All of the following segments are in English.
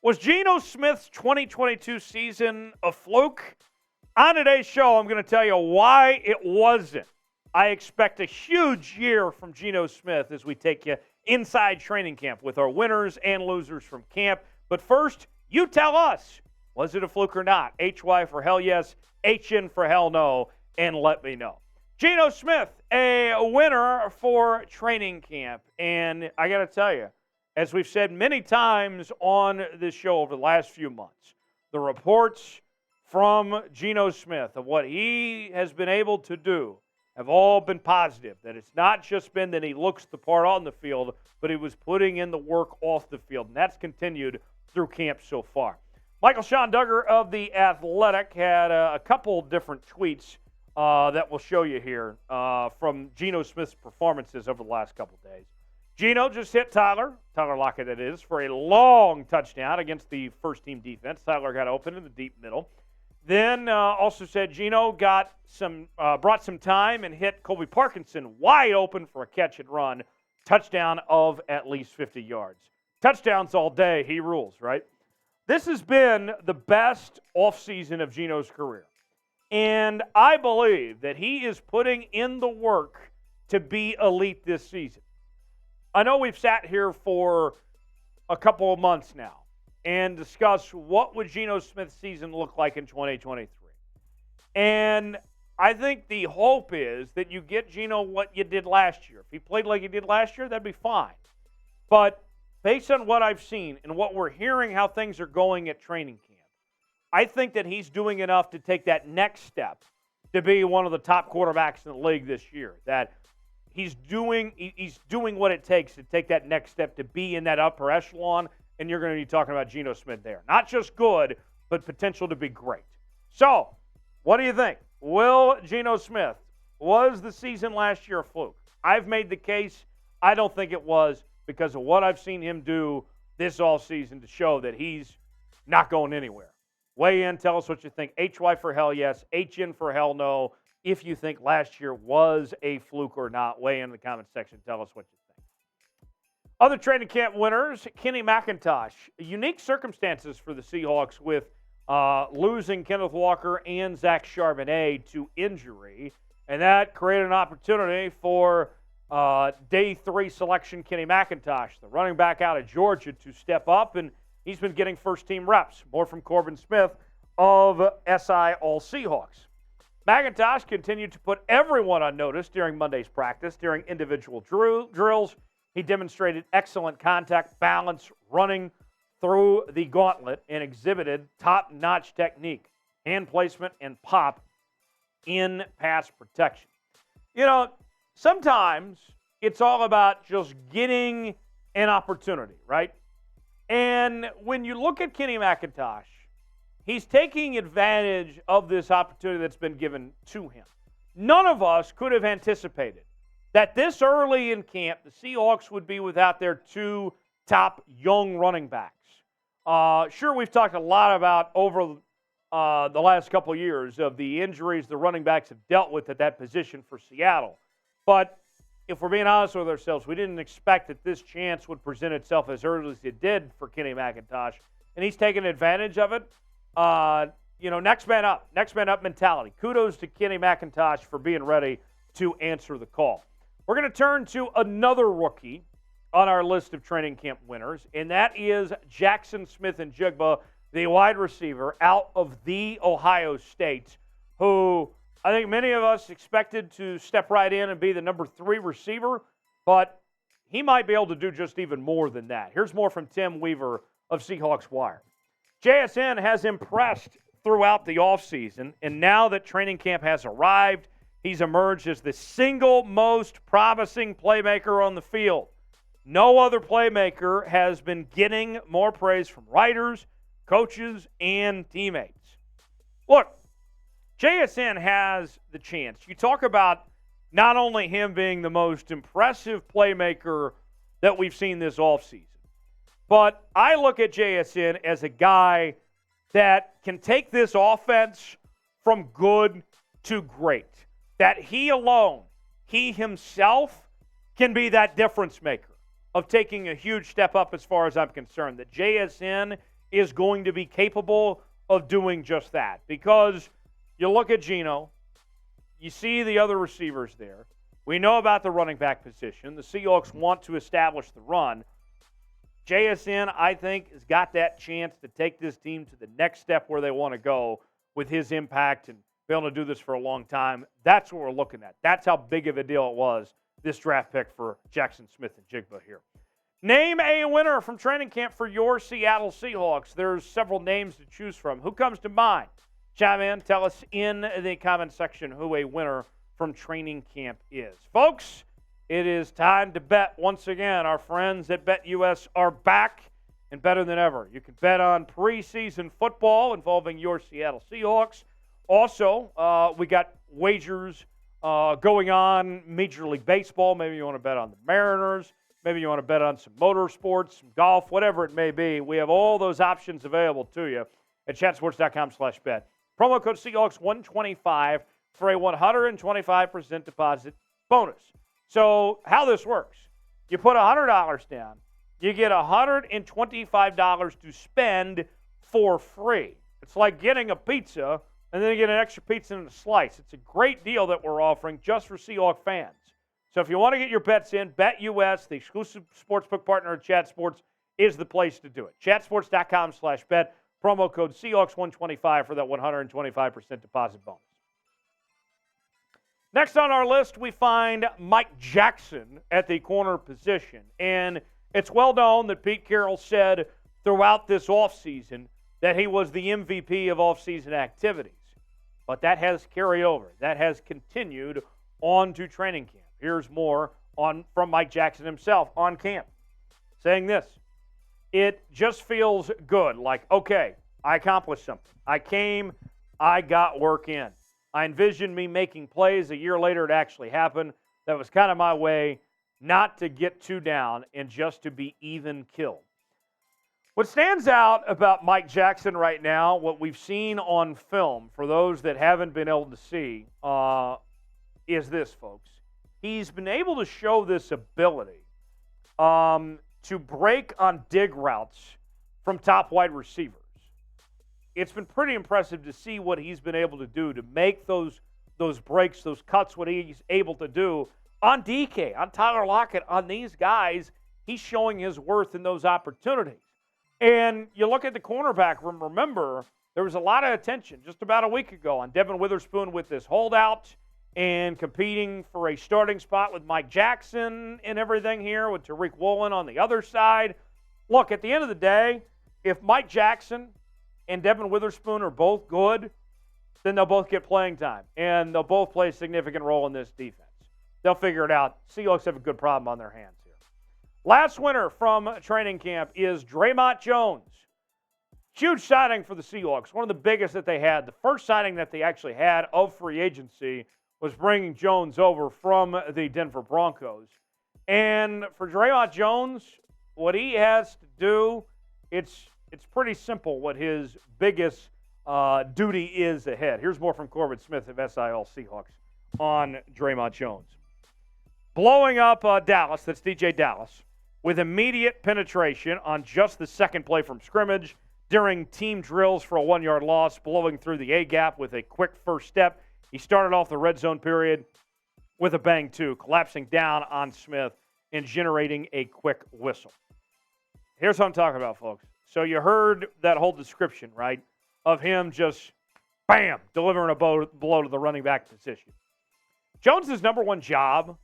Was Geno Smith's 2022 season a fluke? On today's show, I'm going to tell you why it wasn't. I expect a huge year from Geno Smith as we take you inside training camp with our winners and losers from camp. But first, you tell us, was it a fluke or not? HY for hell yes, HN for hell no, and let me know. Geno Smith, a winner for training camp. And I got to tell you, as we've said many times on this show over the last few months, the reports from Geno Smith of what he has been able to do have all been positive. That it's not just been that he looks the part on the field, but he was putting in the work off the field. And that's continued through camp so far. Michael Sean Duggar of The Athletic had a couple different tweets that we'll show you here from Geno Smith's performances over the last couple days. Geno just hit Tyler Lockett that is, for a long touchdown against the first-team defense. Tyler got open in the deep middle. Then also said Geno got brought some time and hit Colby Parkinson wide open for a catch and run. Touchdown of at least 50 yards. Touchdowns all day, he rules, right? This has been the best offseason of Geno's career. And I believe that he is putting in the work to be elite this season. I know we've sat here for a couple of months now and discussed what would Geno Smith's season look like in 2023. And I think the hope is that you get Geno what you did last year. If he played like he did last year, that'd be fine. But based on what I've seen and what we're hearing how things are going at training camp, I think that he's doing enough to take that next step to be one of the top quarterbacks in the league this year. That he's doing what it takes to take that next step to be in that upper echelon, and you're going to be talking about Geno Smith there. Not just good, but potential to be great. So, what do you think? Will Geno Smith, was the season last year a fluke? I've made the case. I don't think it was because of what I've seen him do this offseason to show that he's not going anywhere. Weigh in, tell us what you think. HY for hell yes, HN for hell no. If you think last year was a fluke or not, weigh in the comment section. Tell us what you think. Other training camp winners, Kenny McIntosh. Unique circumstances for the Seahawks with losing Kenneth Walker and Zach Charbonnet to injury. And that created an opportunity for day 3 selection Kenny McIntosh, the running back out of Georgia, to step up. And he's been getting first-team reps. More from Corbin Smith of SI All Seahawks. McIntosh continued to put everyone on notice during Monday's practice. During individual drills, he demonstrated excellent contact balance running through the gauntlet and exhibited top-notch technique, hand placement, and pop in pass protection. You know, sometimes it's all about just getting an opportunity, right? And when you look at Kenny McIntosh, he's taking advantage of this opportunity that's been given to him. None of us could have anticipated that this early in camp, the Seahawks would be without their 2 top young running backs. Sure, we've talked a lot about over the last couple of years of the injuries the running backs have dealt with at that position for Seattle. But if we're being honest with ourselves, we didn't expect that this chance would present itself as early as it did for Kenny McIntosh, and he's taken advantage of it. Next man up mentality. Kudos to Kenny McIntosh for being ready to answer the call. We're going to turn to another rookie on our list of training camp winners, and that is Jaxon Smith-Njigba, the wide receiver out of the Ohio State, who I think many of us expected to step right in and be the number 3 receiver, but he might be able to do just even more than that. Here's more from Tim Weaver of Seahawks Wire. JSN has impressed throughout the offseason, and now that training camp has arrived, he's emerged as the single most promising playmaker on the field. No other playmaker has been getting more praise from writers, coaches, and teammates. Look, JSN has the chance. You talk about not only him being the most impressive playmaker that we've seen this offseason, but I look at JSN as a guy that can take this offense from good to great. That he alone, he himself, can be that difference maker of taking a huge step up as far as I'm concerned. That JSN is going to be capable of doing just that. Because you look at Geno, you see the other receivers there. We know about the running back position. The Seahawks want to establish the run. JSN, I think, has got that chance to take this team to the next step where they want to go with his impact and be able to do this for a long time. That's what we're looking at. That's how big of a deal it was, this draft pick for Jaxon Smith-Njigba here. Name a winner from training camp for your Seattle Seahawks. There's several names to choose from. Who comes to mind? Chime in. Tell us in the comment section who a winner from training camp is. Folks, it is time to bet once again. Our friends at BetUS are back and better than ever. You can bet on preseason football involving your Seattle Seahawks. Also, we got wagers going on Major League Baseball. Maybe you want to bet on the Mariners. Maybe you want to bet on some motorsports, some golf, whatever it may be. We have all those options available to you at chatsports.com/bet. Promo code Seahawks125 for a 125% deposit bonus. So how this works, you put $100 down, you get $125 to spend for free. It's like getting a pizza and then you get an extra pizza and a slice. It's a great deal that we're offering just for Seahawks fans. So if you want to get your bets in, BetUS, the exclusive sportsbook partner of Chat Sports, is the place to do it. Chatsports.com/bet. Promo code Seahawks125 for that 125% deposit bonus. Next on our list, we find Mike Jackson at the corner position. And it's well known that Pete Carroll said throughout this offseason that he was the MVP of offseason activities. But that has carried over. That has continued on to training camp. Here's more from Mike Jackson himself on camp, saying this: it just feels good. Like, okay, I accomplished something. I came, I got work in. I envisioned me making plays. A year later, it actually happened. That was kind of my way not to get too down and just to be even killed. What stands out about Mike Jackson right now, what we've seen on film, for those that haven't been able to see, is this, folks. He's been able to show this ability to break on dig routes from top wide receivers. It's been pretty impressive to see what he's been able to do to make those breaks, those cuts, what he's able to do on DK, on Tyler Lockett, on these guys. He's showing his worth in those opportunities. And you look at the cornerback room, remember, there was a lot of attention just about a week ago on Devin Witherspoon with this holdout and competing for a starting spot with Mike Jackson and everything here, with Tariq Woolen on the other side. Look, at the end of the day, if Mike Jackson and Devin Witherspoon are both good, then they'll both get playing time, and they'll both play a significant role in this defense. They'll figure it out. Seahawks have a good problem on their hands here. Last winner from training camp is Dre'Mont Jones. Huge signing for the Seahawks, one of the biggest that they had. The first signing that they actually had of free agency was bringing Jones over from the Denver Broncos. And for Dre'Mont Jones, what he has to do, it's pretty simple what his biggest duty is ahead. Here's more from Corbin Smith of SIL Seahawks on Dre'Mont Jones. Blowing up Dallas, that's DJ Dallas, with immediate penetration on just the second play from scrimmage during team drills for a 1-yard loss, blowing through the A-gap with a quick first step. He started off the red zone period with a bang, too, collapsing down on Smith and generating a quick whistle. Here's what I'm talking about, folks. So you heard that whole description, right, of him just, bam, delivering a blow to the running back position. Jones's number one job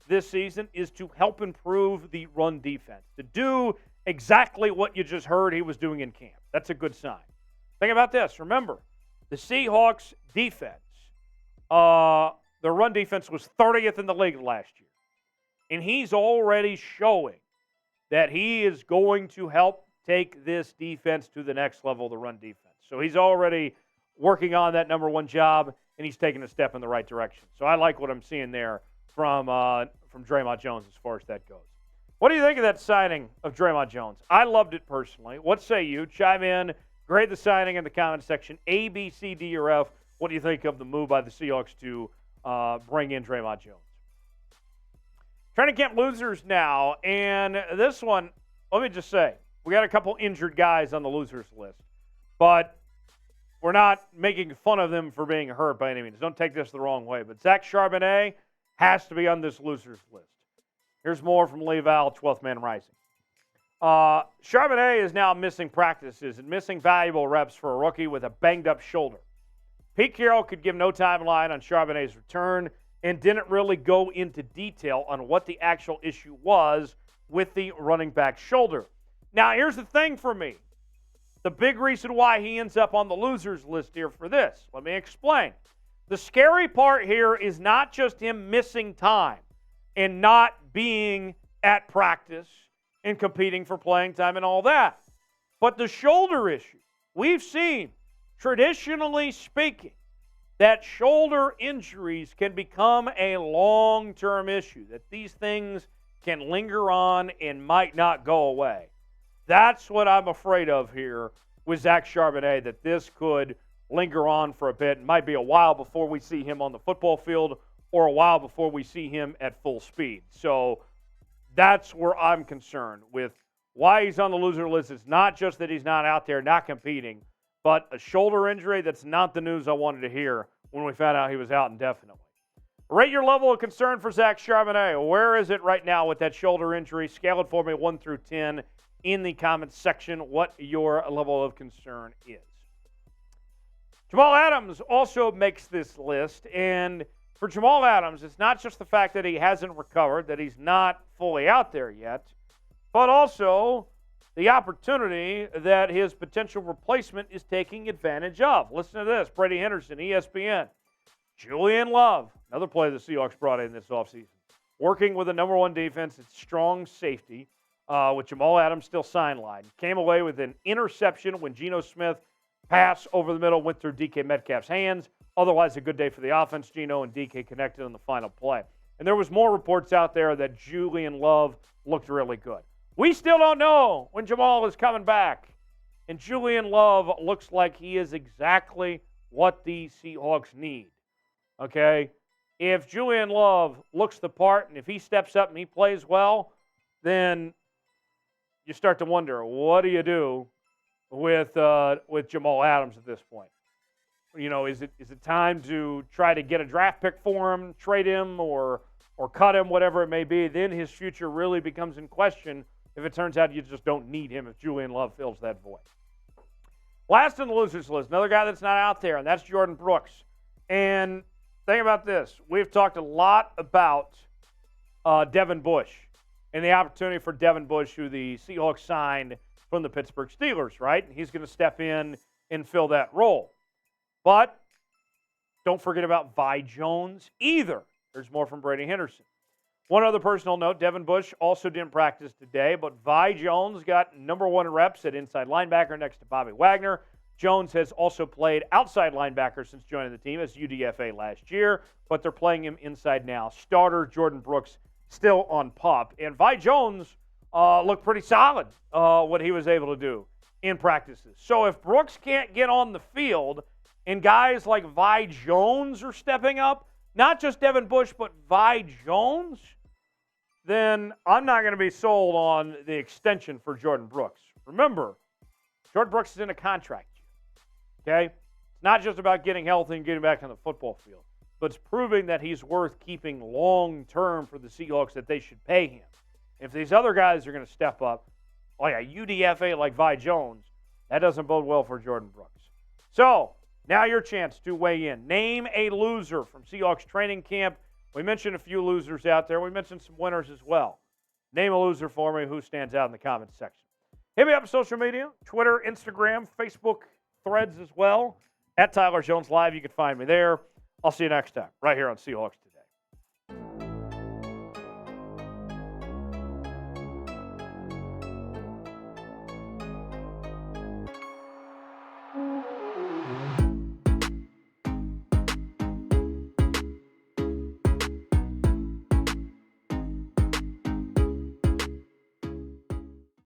this season is to help improve the run defense, to do exactly what you just heard he was doing in camp. That's a good sign. Think about this. Remember, the Seahawks defense, the run defense was 30th in the league last year. And he's already showing that he is going to help take this defense to the next level, the run defense. So he's already working on that number one job, and he's taking a step in the right direction. So I like what I'm seeing there from Dre'Mont Jones as far as that goes. What do you think of that signing of Dre'Mont Jones? I loved it personally. What say you? Chime in. Grade the signing in the comment section. A, B, C, D, or F. What do you think of the move by the Seahawks to bring in Dre'Mont Jones? Training camp losers now, and this one, let me just say, We got a couple injured guys on the losers list, but we're not making fun of them for being hurt by any means. Don't take this the wrong way, but Zach Charbonnet has to be on this losers list. Here's more from Lee Val, 12th Man Rising. Charbonnet is now missing practices and missing valuable reps for a rookie with a banged-up shoulder. Pete Carroll could give no timeline on Charbonnet's return and didn't really go into detail on what the actual issue was with the running back shoulder. Now, here's the thing for me. The big reason why he ends up on the losers list here for this. Let me explain. The scary part here is not just him missing time and not being at practice and competing for playing time and all that, but the shoulder issue. We've seen, traditionally speaking, that shoulder injuries can become a long-term issue, that these things can linger on and might not go away. That's what I'm afraid of here with Zach Charbonnet, that this could linger on for a bit. It might be a while before we see him on the football field or a while before we see him at full speed. So that's where I'm concerned with why he's on the loser list. It's not just that he's not out there, not competing, but a shoulder injury. That's not the news I wanted to hear when we found out he was out indefinitely. Rate your level of concern for Zach Charbonnet. Where is it right now with that shoulder injury? Scale it for me 1 through 10 in the comments section what your level of concern is. Jamal Adams also makes this list, and for Jamal Adams, it's not just the fact that he hasn't recovered, that he's not fully out there yet, but also the opportunity that his potential replacement is taking advantage of. Listen to this. Brady Henderson, ESPN. Julian Love, another player the Seahawks brought in this offseason, working with the number one defense at strong safety with Jamal Adams still sidelined. Came away with an interception when Geno Smith pass over the middle went through DK Metcalf's hands. Otherwise, a good day for the offense. Geno and DK connected on the final play. And there was more reports out there that Julian Love looked really good. We still don't know when Jamal is coming back. And Julian Love looks like he is exactly what the Seahawks need. Okay? If Julian Love looks the part and if he steps up and he plays well, then you start to wonder, what do you do with Jamal Adams at this point? You know, is it time to try to get a draft pick for him, trade him, or cut him, whatever it may be? Then his future really becomes in question if it turns out you just don't need him if Julian Love fills that void. Last on the losers list, another guy that's not out there, and that's Jordyn Brooks. And think about this. We've talked a lot about Devin Bush and the opportunity for Devin Bush, who the Seahawks signed from the Pittsburgh Steelers, right? And he's going to step in and fill that role. But don't forget about Vi Jones either. There's more from Brady Henderson. One other personal note, Devin Bush also didn't practice today, but Vi Jones got number one reps at inside linebacker next to Bobby Wagner. Jones has also played outside linebacker since joining the team as UDFA last year, but they're playing him inside now. Starter Jordyn Brooks still on PUP. And Vi Jones looked pretty solid, what he was able to do in practices. So if Brooks can't get on the field and guys like Vi Jones are stepping up, not just Devin Bush, but Vi Jones, then I'm not going to be sold on the extension for Jordyn Brooks. Remember, Jordyn Brooks is in a contract year, okay? It's not just about getting healthy and getting back on the football field, but it's proving that he's worth keeping long-term for the Seahawks, that they should pay him. If these other guys are going to step up, like a UDFA like Vi Jones, that doesn't bode well for Jordyn Brooks. So, now your chance to weigh in. Name a loser from Seahawks training camp. We mentioned a few losers out there. We mentioned some winners as well. Name a loser for me. Who stands out in the comments section? Hit me up on social media, Twitter, Instagram, Facebook, Threads as well. At Tyler Jones Live, you can find me there. I'll see you next time, right here on Seahawks Today.